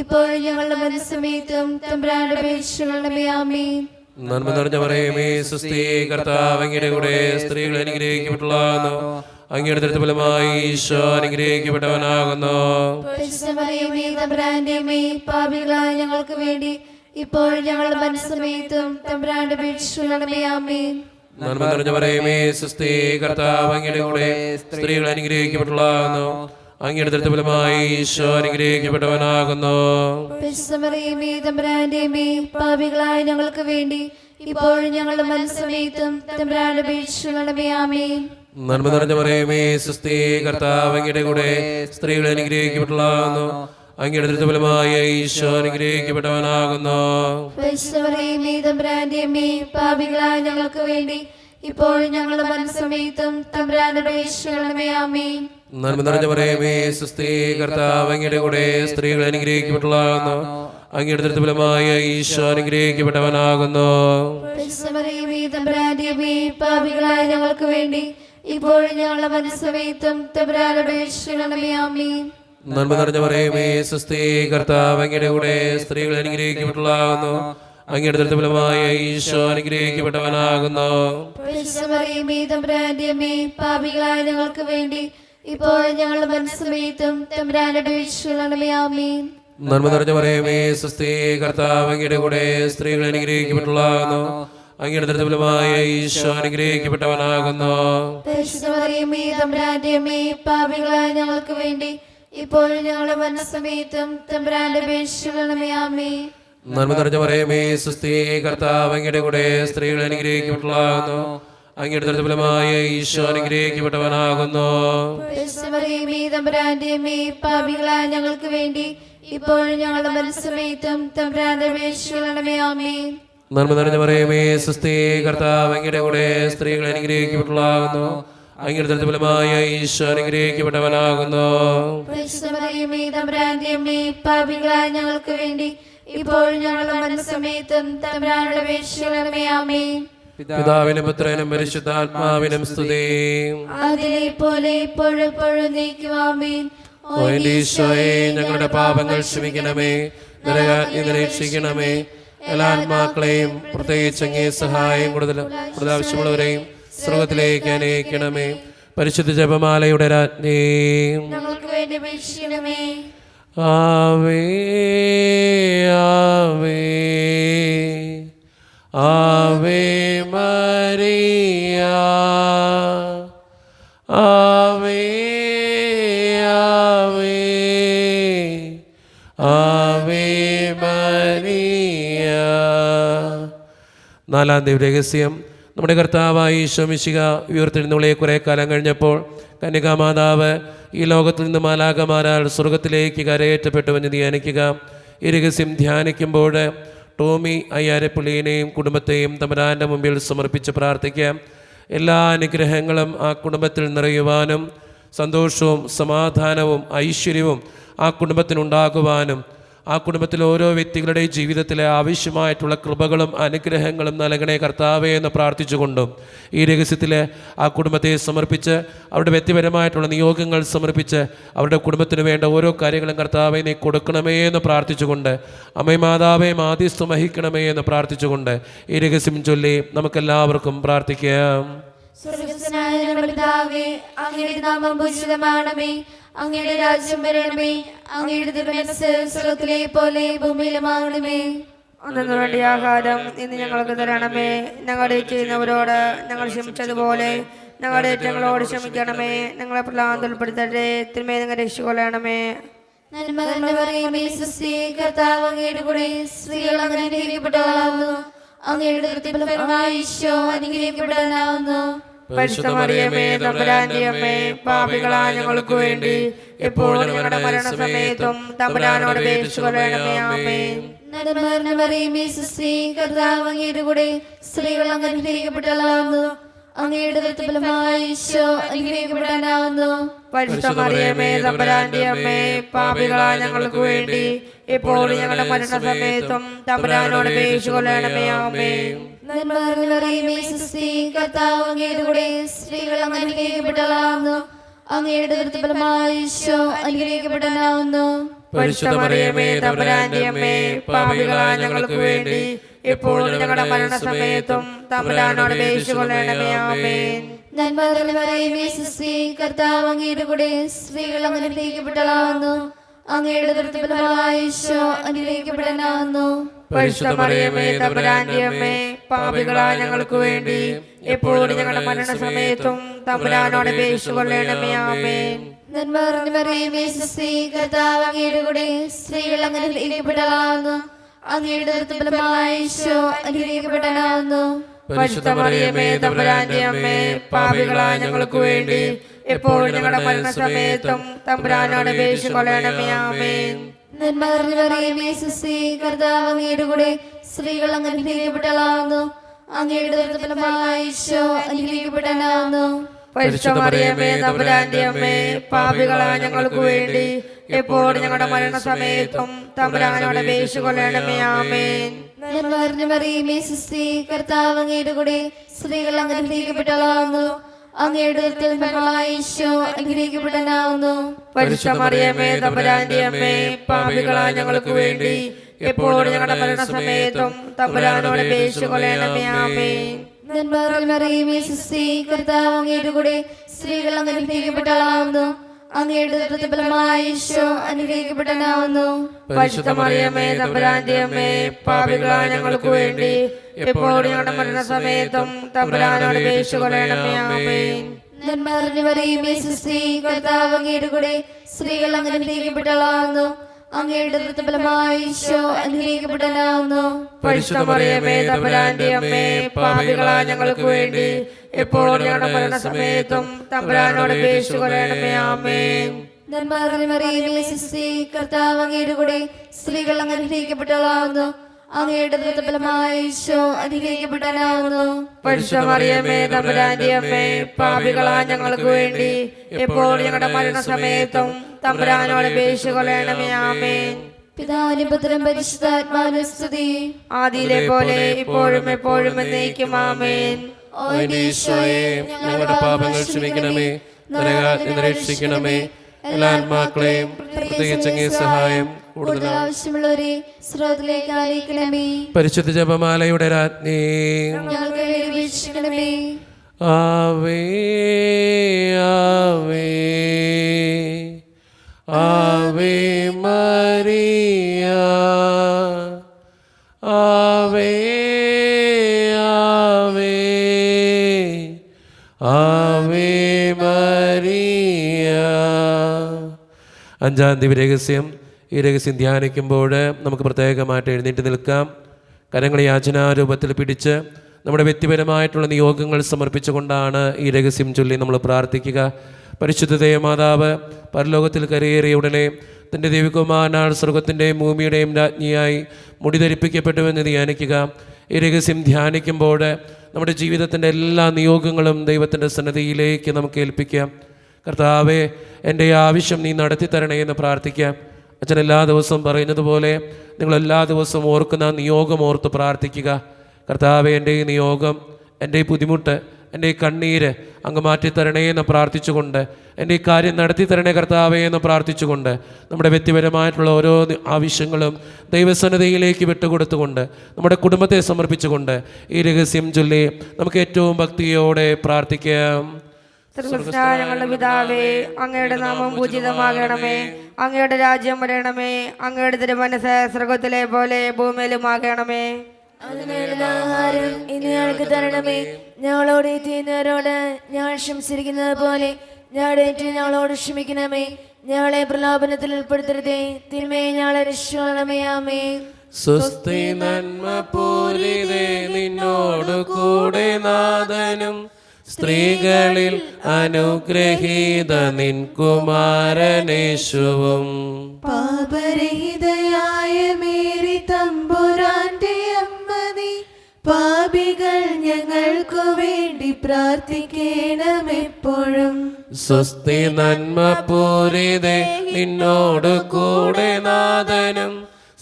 ഇപ്പോഴും ഞങ്ങളുടെ മരണസമയത്തും തമ്പുരാനോട് അപേക്ഷിക്കണമേ. ആമേൻ. നന്മ നിറഞ്ഞ മറിയമേ സുസ്ഥി, കർത്താവ് അങ്ങയുടെ കൂടെ സ്ത്രീകൾ അനുഗ്രഹിക്കപ്പെട്ടവളാകുന്നു. അങ്ങയുടെ ദുരിതഫലമായി ഈശോ അനുഗ്രഹിക്കപ്പെട്ടവനാകുന്നു. പരിശുദ്ധ മറിയമേ തമ്പുരാന്റെ അമ്മേ, പാപികളായ ഞങ്ങൾക്ക് വേണ്ടി ഇപ്പോഴും ഞങ്ങളുടെ മരണസമയത്തും തമ്പുരാനോട് അപേക്ഷിക്കണമേ. ആമേൻ. നന്മ നിറഞ്ഞ മറിയമേ സുസ്ഥി, കർത്താവ് അങ്ങയുടെ കൂടെ സ്ത്രീകൾ അനുഗ്രഹിക്കപ്പെട്ടവളാകുന്നു. അങ്ങയുടെ ദുരിതഫലമായി ഈശോ അനുഗ്രഹിക്കപ്പെട്ടവനാകുന്നു. പരിശുദ്ധ മറിയമേ തമ്പുരാന്റെ അമ്മേ, പാപികളായ ഞങ്ങൾക്ക് വേണ്ടി ഇപ്പോഴും ഞങ്ങളുടെ മരണസമയത്തും തമ്പുരാനോട് അപേക്ഷിക്കണമേ. ആമേൻ. നന്മ നിറഞ്ഞ മറിയമേ സുസ്ഥി, കർത്താവ് അങ്ങയുടെ കൂടെ സ്ത്രീകൾ അനുഗ്രഹിക്കപ്പെട്ടവളാകുന്നു. അങ്ങയുടെ ദുരിതഫലമായി ഈശോ അനുഗ്രഹിക്കപ്പെട്ടവനാകുന്നു. പരിശുദ്ധ മറിയമേ തമ്പുരാന്റെ അമ്മേ, പാപികളായ ഞങ്ങൾക്ക് വേണ്ടി ഇപ്പോഴും ഞങ്ങളുടെ മരണസമയത്തും തമ്പുരാനോട് അപേക്ഷിക്കണമേ. ആമേൻ. നന്മ നിറഞ്ഞ മറിയമേ സുസ്ഥി, കർത്താവ് അങ്ങയുടെ കൂടെ സ്ത്രീകൾ അനുഗ്രഹിക്കപ്പെട്ടവളാകുന്നു. അങ്ങയുടെ ദുരിതഫലമായി ഈശോ അനുഗ്രഹിക്കപ്പെട്ടവനാകുന്നു. പരിശുദ്ധ മറിയമേ തമ്പുരാന്റെ അമ്മേ, പാപികളായ ഞങ്ങൾക്ക് വേണ്ടി ഇപ്പോഴും ഞങ്ങളുടെ മരണസമയത്തും തമ്പുരാനോട് അപേക്ഷിക്കണമേ. ആമേൻ. നന്മ നിറഞ്ഞ മറിയമേ സുസ്ഥി, കർത്താവ് അങ്ങയുടെ കൂടെ സ്ത്രീകൾ അനുഗ്രഹിക്കപ്പെട്ടവളാകുന്നു. അങ്ങയുടെ ദുരിതഫലമായി ഈശോ അനുഗ്രഹിക്കപ്പെട്ടവനാകുന്നു. പരിശുദ്ധ മറിയമേ തമ്പുരാന്റെ അമ്മേ, പാപികളായ ഞങ്ങൾക്ക് വേണ്ടി ഇപ്പോഴും ഞങ്ങളുടെ മരണസമയത്തും തമ്പുരാനോട് അപേക്ഷിക്കണമേ. ആമേൻ. നന്മ നിറഞ്ഞ മറിയമേ സുസ്ഥി, കർത്താവ് അങ്ങയുടെ കൂടെ സ്ത്രീകൾ അനുഗ്രഹിക്കപ്പെട്ടവളാകുന്നു. അങ്ങയുടെ ദുരിതഫലമായി ഈശോ അനുഗ്രഹിക്കപ്പെട്ടവനാകുന്നു. പരിശുദ്ധ മറിയമേ തമ്പുരാന്റെ അമ്മേ, പാപികളായ ഞങ്ങൾക്ക് വേണ്ടി ഇപ്പോഴും ഞങ്ങളുടെ മരണസമയത്തും തമ്പുരാനോട് അപേക്ഷിക്കണമേ. ആമേൻ. നന്മ നിറഞ്ഞ മറിയമേ സുസ്ഥി, കർത്താവ് അങ്ങയുടെ കൂടെ സ്ത്രീകൾ അനുഗ്രഹിക്കപ്പെട്ടവളാകുന്നു. അങ്ങയുടെ ദുരിതഫലമായി ഈശോ അനുഗ്രഹിക്കപ്പെട്ടവനാകുന്നു. പരിശുദ്ധ മറിയമേ തമ്പുരാന്റെ അമ്മേ, പാപികളായ ഞങ്ങൾക്ക് വേണ്ടി ഇപ്പോഴും ഞങ്ങളുടെ മരണസമയത്തും തമ്പുരാനോട് അപേക്ഷിക്കണമേ. ആമേൻ. നന്മ നിറഞ്ഞ മറിയമേ സുസ്ഥി, കർത്താവ് അങ്ങയുടെ കൂടെ സ്ത്രീകൾ അനുഗ്രഹിക്കപ്പെട്ടവളാകുന്നു. അങ്ങയുടെ ദുരിതഫലമായി ഈശോ അനുഗ്രഹിക്കപ്പെട്ടവനാകുന്നു. പരിശുദ്ധ മറിയമേ തമ്പുരാന്റെ അമ്മേ, പാപികളായ ഞങ്ങൾക്ക് വേണ്ടി ഇപ്പോഴും ഞങ്ങളുടെ മരണസമയത്തും തമ്പുരാനോട് അപേക്ഷിക്കണമേ. ആമേൻ. പിതാവിനും പുത്രനും പരിശുദ്ധാത്മാവിനും സ്തുതി. അതിലെ പോലെ ഇപ്പോഴും എപ്പോഴും നീക്കും. ആമേൻ. ഓ എന്റെ ഈശോയെ, ഞങ്ങളുടെ പാപങ്ങൾ ക്ഷമിക്കണമേ, നരകാഗ്നി രക്ഷിക്കണമേ. എല്ലാ ആത്മാക്കളെയും പ്രത്യേകിച്ച് അങ്ങേ സഹായം കൂടുതൽ ആവശ്യമുള്ളവരെയും സ്വർഗത്തിലേക്ക് അനയിക്കണമേ. പരിശുദ്ധ ജപമാലയുടെ രാജ്ഞി, ഞങ്ങൾക്ക് വേണ്ടി അപേക്ഷിക്കണമേ. ആവേ ആവേ ആവേ മരിയ, ആവേ ആവേ ആവേ മരിയ. നാലാം ദിവ്യരഹസ്യം. നമ്മുടെ കർത്താവായ ഈശോ മിശിഹ ഉയർത്തെഴുന്നള്ളിയ കുറേ കാലം കഴിഞ്ഞപ്പോൾ കന്യകാമാതാവ് ഈ ലോകത്തിൽ നിന്ന് മാലാഖമാരാൽ സ്വർഗത്തിലേക്ക് കരയേറ്റപ്പെട്ടുവെന്ന് ധ്യാനിക്കുക. ഈ രഹസ്യം ധ്യാനിക്കുമ്പോൾ ടോമി അയ്യാരപ്പള്ളിയെയും കുടുംബത്തെയും തമ്പുരാൻ്റെ മുമ്പിൽ സമർപ്പിച്ച് പ്രാർത്ഥിക്കാം. എല്ലാ അനുഗ്രഹങ്ങളും ആ കുടുംബത്തിൽ നിറയുവാനും സന്തോഷവും സമാധാനവും ഐശ്വര്യവും ആ കുടുംബത്തിനുണ്ടാകുവാനും ആ കുടുംബത്തിലെ ഓരോ വ്യക്തികളുടെയും ജീവിതത്തിലെ ആവശ്യമായിട്ടുള്ള കൃപകളും അനുഗ്രഹങ്ങളും നൽകണേ കർത്താവേ എന്ന് പ്രാർത്ഥിച്ചുകൊണ്ടും ഈ രഹസ്യത്തിൽ ആ കുടുംബത്തെ സമർപ്പിച്ച് അവരുടെ വ്യക്തിപരമായിട്ടുള്ള നിയോഗങ്ങൾ സമർപ്പിച്ച് അവരുടെ കുടുംബത്തിന് വേണ്ട ഓരോ കാര്യങ്ങളും കർത്താവെ നീ കൊടുക്കണമേ എന്ന് പ്രാർത്ഥിച്ചുകൊണ്ട് അമ്മേ മാതാവേ മാധ്യസ്ഥം വഹിക്കണമേ എന്ന് പ്രാർത്ഥിച്ചുകൊണ്ട് ഈ രഹസ്യം ചൊല്ലി നമുക്കെല്ലാവർക്കും പ്രാർത്ഥിക്കാം. സ്വർഗ്ഗസ്ഥനായ ഞങ്ങളുടെ പിതാവേ, അങ്ങയുടെ നാമം പൂജിതമാകണമേ. അങ്ങയുടെ രാജ്യം വരണമേ. അങ്ങയുടെ തിരുമനസ്സ് സ്വർഗ്ഗത്തിലെ പോലെ ഭൂമിയിലുമാകണമേ. അന്നു വേണ്ടിയ ആഹാരം ഇന്ന് ഞങ്ങൾക്ക് തരണമേ. ഞങ്ങളുടെ ചെയ്യുന്നവരോട് ഞങ്ങൾ ക്ഷമിച്ചതുപോലെ ഞങ്ങളുടെ ഞങ്ങളോട് ക്ഷമിക്കണമേ. ഞങ്ങളെ പ്രലാപത്തിൽ ഉൾപ്പെടുത്തട്ടെ, തിന്മയെ നിങ്ങൾ രക്ഷിക്കൊള്ളണമേ. നന്മ തന്നെ പറയുമേ സ്വസ്തി, കർത്താവ് അങ്ങയുടെ കൂടെ സ്ത്രീകൾ അങ്ങനെ അനുഗ്രഹിക്കപ്പെട്ടവളാവുന്നു. അങ്ങയുടെ ദൃഢഫലമായി ഈശോ അനുഗ്രഹിക്കപ്പെടാനാവുന്നു. പരിശുദ്ധ മറിയമേ തമ്പുരാന്റെ അമ്മേ, പാപികളായ ഞങ്ങൾക്ക് വേണ്ടി എപ്പോഴും ഞങ്ങളുടെ മരണസമയത്തും തമ്പുരാനോട് അപേക്ഷിച്ചുകൊള്ളണമേ. ആമേൻ. നന്മ തന്നെ പറയുമേ സ്വസ്തി, കർത്താവ് അങ്ങയുടെ കൂടെ സ്ത്രീകൾ അങ്ങനെ അനുഗ്രഹിക്കപ്പെട്ടവളാവുന്നു. അങ്ങയുടെ ഫലമായ ഈശോ അനുഗ്രഹിക്കപ്പെടാനാവുന്നു. പരിശുദ്ധ മറിയമേ തമ്പുരാന്റെ അമ്മേ, പാപികളായ ഞങ്ങൾക്ക് വേണ്ടി ഇപ്പോൾ ഞങ്ങളുടെ മരണസമയത്തും തമ്പുരാനോട് അപേക്ഷിച്ചുകൊള്ളണമേ. ആമേൻ. നന്മ നിറഞ്ഞ മറിയമേ, സ്വസ്തി, കർത്താവ് അങ്ങയുടെ കൂടെ സ്ത്രീകൾ അങ്ങ് അനുഗ്രഹിക്കപ്പെട്ടവളാകുന്നു. അങ്ങയുടെ ഫലമായ ഈശോ അനുഗ്രഹിക്കപ്പെടാനാവുന്നു. പരിശുദ്ധ മറിയമേ തമ്പുരാന്റെ അമ്മേ, പാപികളായ ഞങ്ങൾക്ക് വേണ്ടി ഇപ്പോൾ ഞങ്ങളുടെ മരണസമയത്തും തമ്പുരാനോട് അപേക്ഷിച്ചുകൊള്ളണമേ. ആമേൻ. നന്മ നിറഞ്ഞ മറിയമേ, സ്വസ്തി, കർത്താവ് അങ്ങയുടെ കൂടെ സ്ത്രീകൾ അങ്ങ് അനുഗ്രഹിക്കപ്പെട്ടവളാകുന്നു. അങ്ങയുടെ ഫലമായ ഈശോ അനുഗ്രഹിക്കപ്പെടാനാവുന്നു. പരിശുദ്ധ മറിയമേ തമ്പുരാന്റെ അമ്മേ, പാപികളായ ഞങ്ങൾക്ക് വേണ്ടി ഇപ്പോൾ ഞങ്ങളുടെ മരണസമയത്തും തമ്പുരാനോട് അപേക്ഷിച്ചുകൊള്ളണമേ. ആമേൻ. നന്മ നിറഞ്ഞ മറിയമേ, സ്വസ്തി, കർത്താവ് അങ്ങയുടെ കൂടെ സ്ത്രീകൾ അങ്ങ് അനുഗ്രഹിക്കപ്പെട്ടവളാകുന്നു. അങ്ങയുടെ ഫലമായ ഈശോ അനുഗ്രഹിക്കപ്പെടാനാവുന്നു. പരിശുദ്ധ മറിയമേ തമ്പുരാന്റെ അമ്മേ, പാപികളായ ഞങ്ങൾക്ക് വേണ്ടി ഇപ്പോൾ ഞങ്ങളുടെ മരണസമയത്തും തമ്പുരാനോട് അപേക്ഷിച്ചുകൊള്ളണമേ. ആമേൻ. നന്മ നിറഞ്ഞ മറിയമേ, സ്വസ്തി, കർത്താവ് അങ്ങയുടെ കൂടെ സ്ത്രീകൾ അങ്ങ് അനുഗ്രഹിക്കപ്പെട്ടവളാകുന്നു. അങ്ങയുടെ ഫലമായ ഈശോ അനുഗ്രഹിക്കപ്പെടാനാവുന്നു. പരിശുദ്ധ മറിയമേ തമ്പുരാന്റെ അമ്മേ, പാപികളായ ഞങ്ങൾക്ക് വേണ്ടി ഇപ്പോൾ ഞങ്ങളുടെ മരണസമയത്തും തമ്പുരാനോട് അപേക്ഷിച്ചുകൊള്ളണമേ. ആമേൻ. നന്മ നിറഞ്ഞ മറിയമേ, സ്വസ്തി, കർത്താവ് അങ്ങയുടെ കൂടെ സ്ത്രീകൾ അങ്ങ് അനുഗ്രഹിക്കപ്പെട്ടവളാകുന്നു. അങ്ങയുടെ ഫലമായ ഈശോ അനുഗ്രഹിക്കപ്പെടാനാവുന്നു. പരിശുദ്ധ മറിയമേ തമ്പുരാന്റെ അമ്മേ, പാപികളായ ഞങ്ങൾക്ക് വേണ്ടി ഇപ്പോൾ ഞങ്ങളുടെ മരണസമയത്തും തമ്പുരാനോട് അപേക്ഷിച്ചുകൊള്ളണമേ. ആമേൻ. നന്മ നിറഞ്ഞ മറിയമേ, സ്വസ്തി, കർത്താവ് അങ്ങയുടെ കൂടെ സ്ത്രീകൾ അങ്ങ് അനുഗ്രഹിക്കപ്പെട്ടവളാകുന്നു. അങ്ങയുടെ ഫലമായ ഈശോ അനുഗ്രഹിക്കപ്പെടാനാവുന്നു. പരിശുദ്ധ മറിയമേ തമ്പുരാന്റെ അമ്മേ, പാപികളായ ഞങ്ങൾക്ക് വേണ്ടി ഇപ്പോൾ ഞങ്ങളുടെ മരണസമയത്തും തമ്പുരാനോട് അപേക്ഷിച്ചുകൊള്ളണമേ. ആമേൻ. നന്മ നിറഞ്ഞ മറിയമേ, സ്വസ്തി, കർത്താവ് അങ്ങയുടെ കൂടെ സ്ത്രീകൾ അങ്ങ് അനുഗ്രഹിക്കപ്പെട്ടവളാകുന്നു. അങ്ങയുടെ ഫലമായ ഈശോ അനുഗ്രഹിക്കപ്പെടാനാവുന്നു. പരിശുദ്ധ മറിയമേ തമ്പുരാന്റെ അമ്മേ, പാപികളായ ഞങ്ങൾക്ക് വേണ്ടി ഇപ്പോൾ ഞങ്ങളുടെ മരണസമയത്തും തമ്പുരാനോട് അപേക്ഷിച്ചുകൊള്ളണമേ. ആമേൻ. നന്മ നിറഞ്ഞ മറിയമേ, സ്വസ്തി, കർത്താവ് അങ്ങയുടെ കൂടെ സ്ത്രീകൾ അങ്ങ് അനുഗ്രഹിക്കപ്പെട്ടവളാകുന്നു. അങ്ങയുടെ ഫലമായ ഈശോ അനുഗ്രഹിക്കപ്പെടാനാവുന്നു. പരിശുദ്ധ മറിയമേ തമ്പുരാന്റെ അമ്മേ, പാപികളായ ഞങ്ങൾക്ക് വേണ്ടി ഇപ്പോൾ ഞങ്ങളുടെ മരണസമയത്തും തമ്പുരാനോട് അപേക്ഷിച്ചുകൊള്ളണമേ. ആമേൻ. പിതാവിനും പുത്രനും പരിശുദ്ധാത്മാവിനും സ്തുതി. ആദിയിലെ പോലെ ഇപ്പോഴും എപ്പോഴും എന്നേക്കും. ആമേൻ. ഓ എന്റെ ഈശോയെ, ഞങ്ങളുടെ പാപങ്ങൾ ക്ഷമിക്കണമേ, നരകാഗ്നി രക്ഷിക്കണമേ. എല്ലാ ആത്മാക്കളെയും പ്രത്യേകിച്ച് അങ്ങേ സഹായം കൂടുതൽ ആവശ്യമുള്ളവരെ സ്രോതത്തിലേക്ക് ആനയിക്കണമേ. പരിശുദ്ധ ജപമാലയുടെ രാജ്ഞി, ഞങ്ങൾക്ക് വേണ്ടി വീക്ഷിക്കണമേ. ആവേ ആവേ ആവേ മരിയ, ആവേ ആവേ ആവേ മരിയ. അഞ്ചാം ദിവ്യരഹസ്യം. ഈ രഹസ്യം ധ്യാനിക്കുമ്പോൾ നമുക്ക് പ്രത്യേകമായിട്ട് എഴുന്നേറ്റ് നിൽക്കാം. കരങ്ങൾ യാചനാരൂപത്തിൽ പിടിച്ച് നമ്മുടെ വ്യക്തിപരമായിട്ടുള്ള നിയോഗങ്ങൾ സമർപ്പിച്ചുകൊണ്ടാണ് ഈ രഹസ്യം ചൊല്ലി നമ്മൾ പ്രാർത്ഥിക്കുക. പരിശുദ്ധ ദേവമാതാവ് പരലോകത്തിൽ കരയേറിയ ഉടനെ തൻ്റെ ദൈവകുമാരനാൽ സ്വർഗത്തിൻ്റെയും ഭൂമിയുടെയും രാജ്ഞിയായി മുടിധരിപ്പിക്കപ്പെട്ടുവെന്ന് ധ്യാനിക്കുക. ഈ രഹസ്യം ധ്യാനിക്കുമ്പോൾ നമ്മുടെ ജീവിതത്തിൻ്റെ എല്ലാ നിയോഗങ്ങളും ദൈവത്തിൻ്റെ സന്നിധിയിലേക്ക് നമുക്ക് ഏൽപ്പിക്കാം. കർത്താവേ, എൻ്റെ ആവശ്യം നീ നടത്തി തരണേ എന്ന് പ്രാർത്ഥിക്കാം. അച്ഛൻ എല്ലാ ദിവസവും പറയുന്നത് പോലെ നിങ്ങളെല്ലാ ദിവസവും ഓർക്കുന്ന നിയോഗം ഓർത്ത് പ്രാർത്ഥിക്കുക. കർത്താവേ, എൻ്റെ ഈ നിയോഗം, എൻ്റെ ഈ ബുദ്ധിമുട്ട്, എൻ്റെ ഈ കണ്ണീര് അങ്ങ് മാറ്റിത്തരണേ എന്ന് പ്രാർത്ഥിച്ചുകൊണ്ട്, എൻ്റെ ഈ കാര്യം നടത്തി തരണേ കർത്താവേ എന്ന് പ്രാർത്ഥിച്ചുകൊണ്ട്, നമ്മുടെ വ്യക്തിപരമായിട്ടുള്ള ഓരോ ആവശ്യങ്ങളും ദൈവസന്നിധിയിലേക്ക് വിട്ടുകൊടുത്തുകൊണ്ട്, നമ്മുടെ കുടുംബത്തെ സമർപ്പിച്ചുകൊണ്ട് ഈ രഹസ്യം ചൊല്ലി നമുക്ക് ഏറ്റവും ഭക്തിയോടെ പ്രാർത്ഥിക്കാം. ഞങ്ങളുടെ പിതാവേ, അങ്ങയുടെ നാമം പൂജിതമാകണമേ, അങ്ങയുടെ രാജ്യം വരണമേ, അങ്ങയുടെ തിരുമനസ്സ് സ്വർഗ്ഗത്തിലെ പോലെ ഭൂമിയിലുമാകണമേ. അതിനുള്ള ആഹാരം ഇന്ന് ഞങ്ങൾക്ക് തരണമേ. ഞങ്ങളോട് ചെയ്യുന്നവരോട് ഞങ്ങൾ ക്ഷമിച്ചിരിക്കുന്നത് പോലെ ഞങ്ങളോട് ക്ഷമിക്കണമേ. ഞങ്ങളെ പ്രലോഭനത്തിൽ ഉൾപ്പെടുത്തരുതേ, തിന്മയെ ഞങ്ങളെ രക്ഷിക്കണമേ. ആമേൻ. സ്വസ്തി നന്മ പൂരിതേ, നിന്നോട് കൂടെ നാഥനും സ്ത്രീകളിൽ അനുഗ്രഹീത നിൻ കുമാരനേശുവും. പാപരഹിതയായ മേരി തമ്പുരാന്റെ അമ്മ നീ, പാപികൾ ഞങ്ങൾ ഞങ്ങൾക്കു വേണ്ടി പ്രാർത്ഥിക്കണമെപ്പോഴും. സ്വസ്തി നന്മ പൂരിതേ നിന്നോട് കൂടെ നാഥനും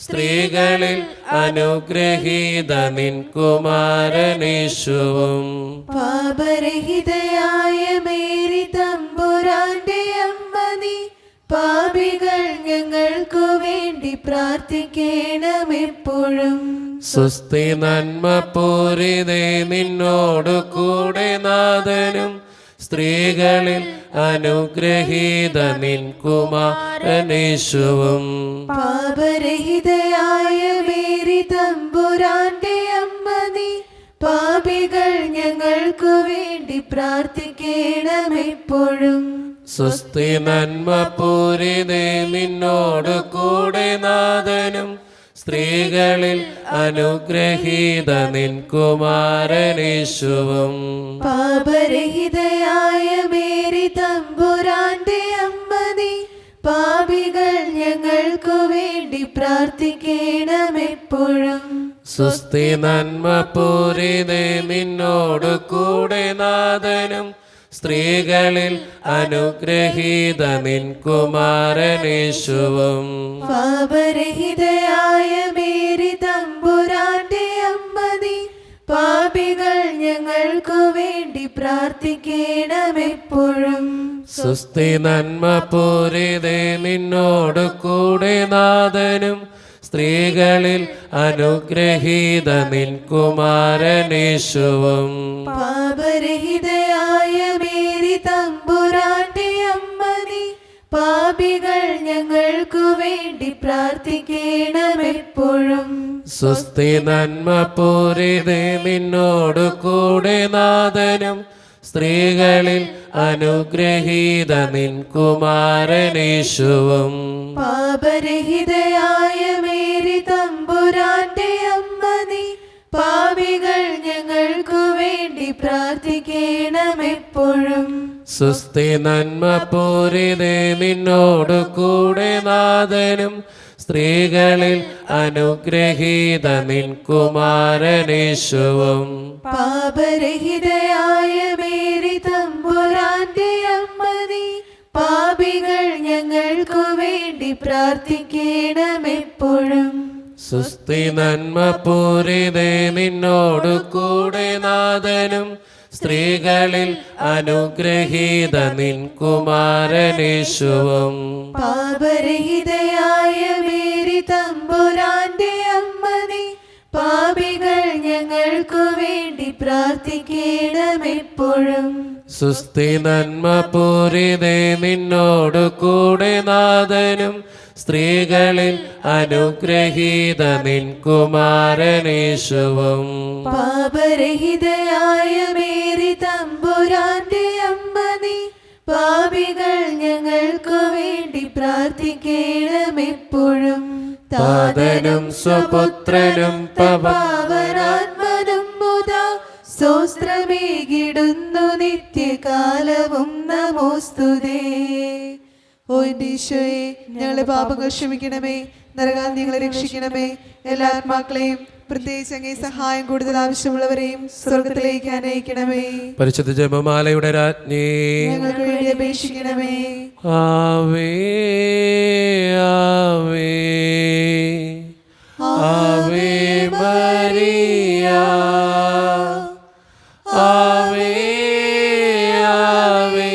സ്ത്രീകളിൽ അനുഗ്രഹീത നിൻ കുമാരനേശുവും. പാപരഹിതയായ മേരി തമ്പുരാന്റെ അമ്മ നീ, പാപികൾ ഞങ്ങൾക്കു വേണ്ടി പ്രാർത്ഥിക്കണമെപ്പോഴും. സ്വസ്തി നന്മ പൂരിതേ നിന്നോട് കൂടെ നാഥനും സ്ത്രീകളിൽ അനുഗ്രഹീത നിൻ കുമാരനേശുവും. പാപരഹിതയായ മേരി തമ്പുരാന്റെ അമ്മ നീ, പാപികൾ ഞങ്ങൾക്കു വേണ്ടി പ്രാർത്ഥിക്കണമെപ്പോഴും. സ്വസ്തി നന്മ പൂരിതേ നിന്നോട് കൂടെ നാഥനും സ്ത്രീകളിൽ അനുഗ്രഹീത നിൻ കുമാരനേശുവും. പാപരഹിതയായ മേരി തമ്പുരാന്റെ അമ്മ നീ, പാപികൾ ഞങ്ങൾക്കു വേണ്ടി പ്രാർത്ഥിക്കണമെപ്പോഴും. സ്വസ്തി നന്മ പൂരിതേ നിന്നോട് കൂടെ നാഥനും സ്ത്രീകളിൽ അനുഗ്രഹീത നിൻ കുമാരനേശുവും. പാപരഹിതയായ മേരി തമ്പുരാന്റെ അമ്മ നീ, പാപികൾ ഞങ്ങൾക്കു വേണ്ടി പ്രാർത്ഥിക്കണമെപ്പോഴും. സ്വസ്തി നന്മ പൂരിതേ നിന്നോട് കൂടെ നാഥനും സ്ത്രീകളിൽ അനുഗ്രഹീത നിൻ കുമാരനേശുവും. പാപരഹിതയായ മേരി തമ്പുരാന്റെ അമ്മ നീ, പാപികൾ ഞങ്ങൾക്കു വേണ്ടി പ്രാർത്ഥിക്കണമെപ്പോഴും. സ്വസ്തി നന്മ പൂരിതേ നിന്നോട് കൂടെ നാഥനും സ്ത്രീകളിൽ അനുഗ്രഹീത നിൻ കുമാരനേശുവും. പാപരഹിതയായ മേരി തമ്പുരാന്റെ അമ്മ നീ, പാപികൾ ഞങ്ങൾക്കു വേണ്ടി പ്രാർത്ഥിക്കണമെപ്പോഴും. സ്വസ്തി നന്മ പൂരിതേ നിന്നോട് കൂടെ നാഥനും സ്ത്രീകളിൽ അനുഗ്രഹീത നിൻ കുമാരനേശുവും. പാപരഹിതയായ മേരി തമ്പുരാന്റെ അമ്മ നീ, പാപികൾ ഞങ്ങൾക്കു വേണ്ടി പ്രാർത്ഥിക്കണമെപ്പോഴും. സ്വസ്തി നന്മ പൂരിതേ നിന്നോട് കൂടെ നാഥനും സ്ത്രീകളിൽ അനുഗ്രഹീത നിൻ കുമാരനേശുവും. പാപരഹിതയായ മേരി തമ്പുരാന്റെ അമ്മ നീ, പാപികൾ ഞങ്ങൾക്കു വേണ്ടി പ്രാർത്ഥിക്കണമെപ്പോഴും. സ്വസ്തി നന്മ പൂരിതേ നിന്നോട് കൂടെ നാഥനും സ്ത്രീകളിൽ അനുഗ്രഹീത നിൻ കുമാരനേശുവും. പാപരഹിതയായ മേരി തമ്പുരാന്റെ അമ്മ നീ, പാപികൾ ഞങ്ങൾക്കു വേണ്ടി പ്രാർത്ഥിക്കണമെപ്പോഴും. താതനും സ്വപുത്രനും പാവനാത്മനും മുതാ സ്തോത്രമേകിടുന്നു നിത്യകാലവും നമോസ്തുതേ. ഓ ഈശോയെ, ഞങ്ങളുടെ പാപങ്ങൾ ക്ഷമിക്കണമേ, നരകാൽ ഞങ്ങളെ രക്ഷിക്കണമേ. എല്ലാ ആത്മാക്കളെയും പ്രത്യേകിച്ച് അങ്ങേ സഹായം കൂടുതൽ ആവശ്യമുള്ളവരെയും സ്വർഗത്തിലേക്ക് അനയിക്കണമേ. പരിശുദ്ധ ജപമാലയുടെ രാജ്ഞി ഞങ്ങൾക്ക് വേണ്ടി അപേക്ഷിക്കണമേ. ആവേ ആവേ ആവേ മരിയ ആവേ ആവേ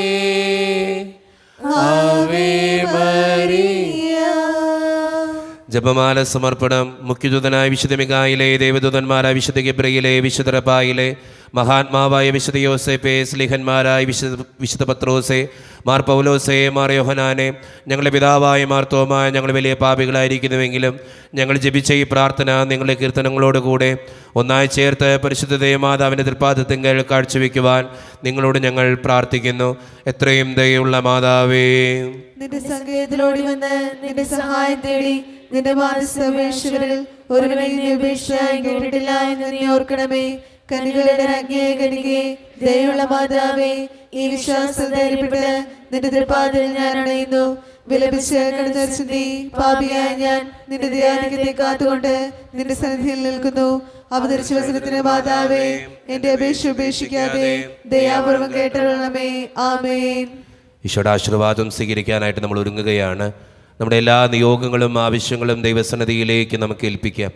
ആവേ മരിയ. ജപമാല സമർപ്പണം. മുഖ്യദൂതനായ വിശുദ്ധ മിഖായിലെ, ദേവദൂതന്മാരായ വിശുദ്ധ ഗബ്രിയേലേ, വിശുദ്ധ റഫായിലെ, മഹാത്മാവായ വിശുദ്ധ യോസേപ്പേ, സ്ലീഹന്മാരായ വിശുദ്ധ പത്രോസേ, മാർ പൗലോസേ, മാർ യോഹനാനെ, ഞങ്ങളുടെ പിതാവായ മാർ തോമാ, ഞങ്ങൾ വലിയ പാപികളായിരിക്കുന്നുവെങ്കിലും ഞങ്ങൾ ജപിച്ച ഈ പ്രാർത്ഥന നിങ്ങളുടെ കീർത്തനങ്ങളോടുകൂടെ ഒന്നായി ചേർത്ത് പരിശുദ്ധ ദേവമാതാവിൻ്റെ തൃപ്പാദത്തിങ്കൽ കാഴ്ചവെക്കുവാൻ നിങ്ങളോട് ഞങ്ങൾ പ്രാർത്ഥിക്കുന്നു. എത്രയും ദയുള്ള മാതാവേ, നിന്റെ സങ്കേതത്തിലോടി വന്ന് നിന്റെ സഹായം തേടി നിന്റെ മാനസപേക്ഷകരിൽ ഒരുവനെയും നീ അപേക്ഷയായി കേട്ടിട്ടില്ല എന്ന് നീ ഓർക്കണമേ. കനികളുടെ രാജ്ഞിയെ കനികെ, ദയുള്ള മാതാവേ, ഈ വിശ്വാസം ധൈര്യപ്പെട്ട് നിന്റെ തൃപ്പാദത്തിൽ ഞാൻ അണയുന്നു. വിലപിച്ച് കണ്ണുനീർചിന്തി പാപിയായ ഞാൻ നിന്റെ ദയാധിക്യത്തെ കാത്തുകൊണ്ട് നിന്റെ സന്നിധിയിൽ നിൽക്കുന്നു. അവതരിച്ച വചനത്തിന് മാതാവേ, എന്റെ അപേക്ഷ ഉപേക്ഷിക്കാതെ ദയാപൂർവം കേട്ടരുളണമേ. ആമേൻ. ഈശോയുടെ ആശീർവാദം സ്വീകരിക്കാനായിട്ട് നമ്മൾ ഒരുങ്ങുകയാണ്. നമ്മുടെ എല്ലാ നിയോഗങ്ങളും ആവശ്യങ്ങളും ദൈവസന്നിധിയിലേക്ക് നമുക്ക് ഏൽപ്പിക്കാം.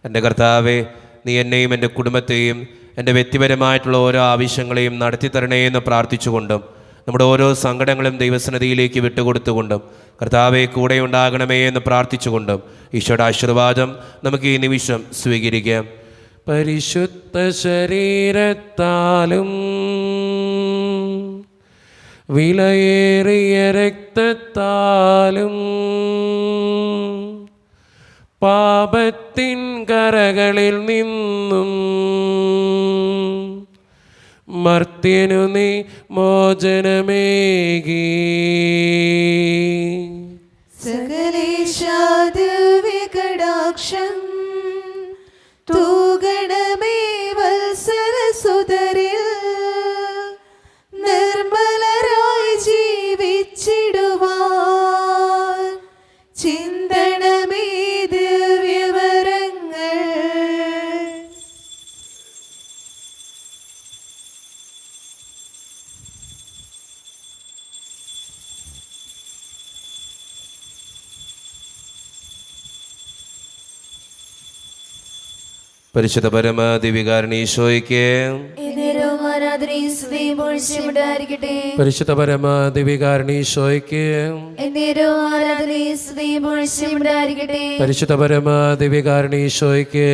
എൻ്റെ കർത്താവേ, നീ എന്നെയും എൻ്റെ കുടുംബത്തെയും എൻ്റെ വ്യക്തിപരമായിട്ടുള്ള ഓരോ ആവശ്യങ്ങളെയും നടത്തിത്തരണേ എന്ന് പ്രാർത്ഥിച്ചുകൊണ്ടും നമ്മുടെ ഓരോ സങ്കടങ്ങളും ദൈവസന്നിധിയിലേക്ക് വിട്ടുകൊടുത്തുകൊണ്ടും കർത്താവെ കൂടെ ഉണ്ടാകണമേ എന്ന് പ്രാർത്ഥിച്ചുകൊണ്ടും ഈശോയുടെ ആശീർവാദം നമുക്ക് ഈ നിമിഷം സ്വീകരിക്കാം. പരിശുദ്ധ ശരീരത്താലും വിലയേറിയ രക്തത്താലും പാപത്തിൻ കരകളിൽ നിന്നും മർത്യനു നീ മോചനമേകി. സകലേശാദിവ്യകടാക്ഷം തൂഗണമേ വത്സരസുതരിൽ നിർമ്മലരായി ജീവിച്ചിടുവാൻ ചിന്തണമേ ദിവ്യവരങ്ങൾ. പരിശുദ്ധ പരമ ദിവ്യകാരുണ്യ ഈശോയ്ക്ക് പരിശുദ്ധ പരമ ദിവ്യകാരുണ്യ ഈശോയ്ക്ക് പരിശുദ്ധ പരമ ദിവ്യകാരുണ്യ ഈശോയ്ക്ക്